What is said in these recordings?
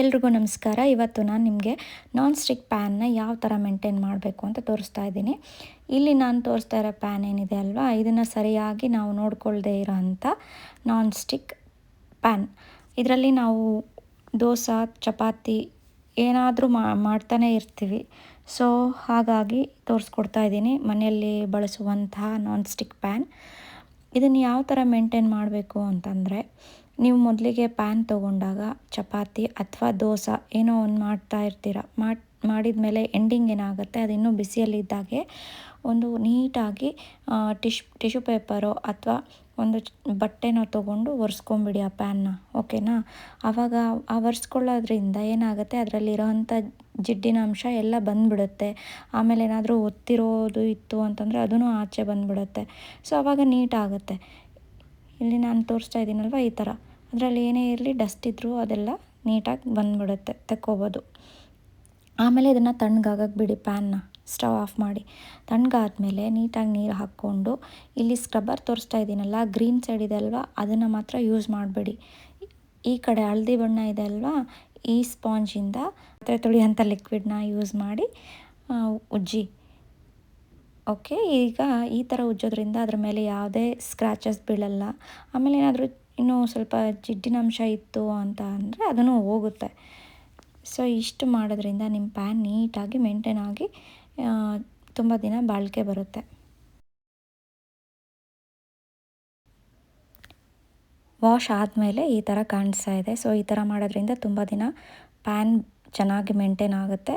ಎಲ್ರಿಗೂ ನಮಸ್ಕಾರ. ಇವತ್ತು ನಾನು ನಿಮಗೆ ನಾನ್ ಸ್ಟಿಕ್ ಪ್ಯಾನ್ನ ಯಾವ ಥರ ಮೇಂಟೈನ್ ಮಾಡಬೇಕು ಅಂತ ತೋರಿಸ್ತಾ ಇದ್ದೀನಿ. ಇಲ್ಲಿ ನಾನು ತೋರಿಸ್ತಾ ಇರೋ ಪ್ಯಾನ್ ಏನಿದೆ ಅಲ್ವಾ, ಇದನ್ನು ಸರಿಯಾಗಿ ನಾವು ನೋಡ್ಕೊಳ್ದೇ ಇರೋ ಅಂಥ ನಾನ್ ಸ್ಟಿಕ್ ಪ್ಯಾನ್. ಇದರಲ್ಲಿ ನಾವು ದೋಸೆ, ಚಪಾತಿ ಏನಾದರೂ ಮಾಡ್ತಾನೆ ಇರ್ತೀವಿ. ಸೊ ಹಾಗಾಗಿ ತೋರಿಸ್ಕೊಡ್ತಾ ಇದ್ದೀನಿ ಮನೆಯಲ್ಲಿ ಬಳಸುವಂತಹ ನಾನ್ ಸ್ಟಿಕ್ ಪ್ಯಾನ್. ಇದನ್ನು ಯಾವ ಥರ ಮೇಂಟೈನ್ ಮಾಡಬೇಕು ಅಂತಂದರೆ, ನೀವು ಮೊದಲಿಗೆ ಪ್ಯಾನ್ ತೊಗೊಂಡಾಗ ಚಪಾತಿ ಅಥವಾ ದೋಸೆ ಏನೋ ಒಂದು ಮಾಡ್ತಾ ಇರ್ತೀರ. ಮಾಡಿದ ಮೇಲೆ ಎಂಡಿಂಗ್ ಏನಾಗುತ್ತೆ, ಅದು ಇನ್ನೂ ಬಿಸಿಯಲ್ಲಿದ್ದಾಗೆ ಒಂದು ನೀಟಾಗಿ ಟಿಶ್ಯೂ ಪೇಪರೋ ಅಥವಾ ಒಂದು ಬಟ್ಟೆನೋ ತೊಗೊಂಡು ಒರೆಸ್ಕೊಂಬಿಡಿ ಆ ಪ್ಯಾನ್ನ, ಓಕೆನಾ. ಆವಾಗ ಆ ಒರೆಸ್ಕೊಳ್ಳೋದ್ರಿಂದ ಏನಾಗುತ್ತೆ, ಅದರಲ್ಲಿರೋವಂಥ ಜಿಡ್ಡಿನ ಅಂಶ ಎಲ್ಲ ಬಂದುಬಿಡುತ್ತೆ. ಆಮೇಲೆ ಏನಾದರೂ ಒತ್ತಿರೋದು ಇತ್ತು ಅಂತಂದರೆ ಅದೂ ಆಚೆ ಬಂದುಬಿಡುತ್ತೆ. ಸೊ ಆವಾಗ ನೀಟಾಗುತ್ತೆ. ಇಲ್ಲಿ ನಾನು ತೋರಿಸ್ತಾ ಇದ್ದೀನಲ್ವ, ಈ ಥರ ಅದರಲ್ಲಿ ಏನೇ ಇರಲಿ ಡಸ್ಟ್ ಇದ್ದರೂ ಅದೆಲ್ಲ ನೀಟಾಗಿ ಬಂದುಬಿಡುತ್ತೆ, ತೆಕ್ಕೋಬೋದು. ಆಮೇಲೆ ಇದನ್ನು ತಣ್ಣಗಾಗಕ್ಕೆ ಬಿಡಿ. ಪ್ಯಾನ್ನ ಸ್ಟವ್ ಆಫ್ ಮಾಡಿ ತಣ್ಣಗಾದ್ಮೇಲೆ ನೀಟಾಗಿ ನೀರು ಹಾಕ್ಕೊಂಡು, ಇಲ್ಲಿ ಸ್ಕ್ರಬ್ಬರ್ ತೋರಿಸ್ತಾ ಇದ್ದೀನಲ್ಲ, ಗ್ರೀನ್ ಸೈಡ್ ಇದೆ ಅಲ್ವಾ, ಅದನ್ನು ಮಾತ್ರ ಯೂಸ್ ಮಾಡಬೇಡಿ. ಈ ಕಡೆ ಹಳದಿ ಬಣ್ಣ ಇದೆ ಅಲ್ವಾ, ಈ ಸ್ಪಾಂಜಿಂದ ಪಾತ್ರೆ ತೊಳೆಯೋಂಥ ಲಿಕ್ವಿಡ್ನ ಯೂಸ್ ಮಾಡಿ ಉಜ್ಜಿ. ಓಕೆ, ಈಗ ಈ ಥರ ಉಜ್ಜೋದ್ರಿಂದ ಅದ್ರ ಮೇಲೆ ಯಾವುದೇ ಸ್ಕ್ರ್ಯಾಚಸ್ ಬೀಳಲ್ಲ. ಆಮೇಲೆ ಏನಾದರೂ ಇನ್ನೂ ಸ್ವಲ್ಪ ಜಿಡ್ಡಿನ ಅಂಶ ಇತ್ತು ಅಂತ ಅಂದರೆ ಅದನ್ನು ಹೋಗುತ್ತೆ. ಸೊ ಇಷ್ಟು ಮಾಡೋದ್ರಿಂದ ನಿಮ್ಮ ಪ್ಯಾನ್ ನೀಟಾಗಿ ಮೇಂಟೈನ್ ಆಗಿ ತುಂಬ ದಿನ ಬಾಳಿಕೆ ಬರುತ್ತೆ. ವಾಶ್ ಆದಮೇಲೆ ಈ ಥರ ಕಾಣಿಸ್ತಾ ಇದೆ. ಸೊ ಈ ಥರ ಮಾಡೋದ್ರಿಂದ ತುಂಬ ದಿನ ಪ್ಯಾನ್ ಚೆನ್ನಾಗಿ ಮೇಂಟೈನ್ ಆಗುತ್ತೆ.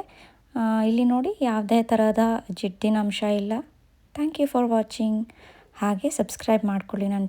ಇಲ್ಲಿ ನೋಡಿ, ಯಾವುದೇ ಥರದ ಜಿಡ್ಡಿನ ಅಂಶ ಇಲ್ಲ. Thank you for watching. ಹಾಗೆ ಸಬ್ಸ್ಕ್ರೈಬ್ ಮಾಡ್ಕೊಳ್ಳಿ ನನ್ನ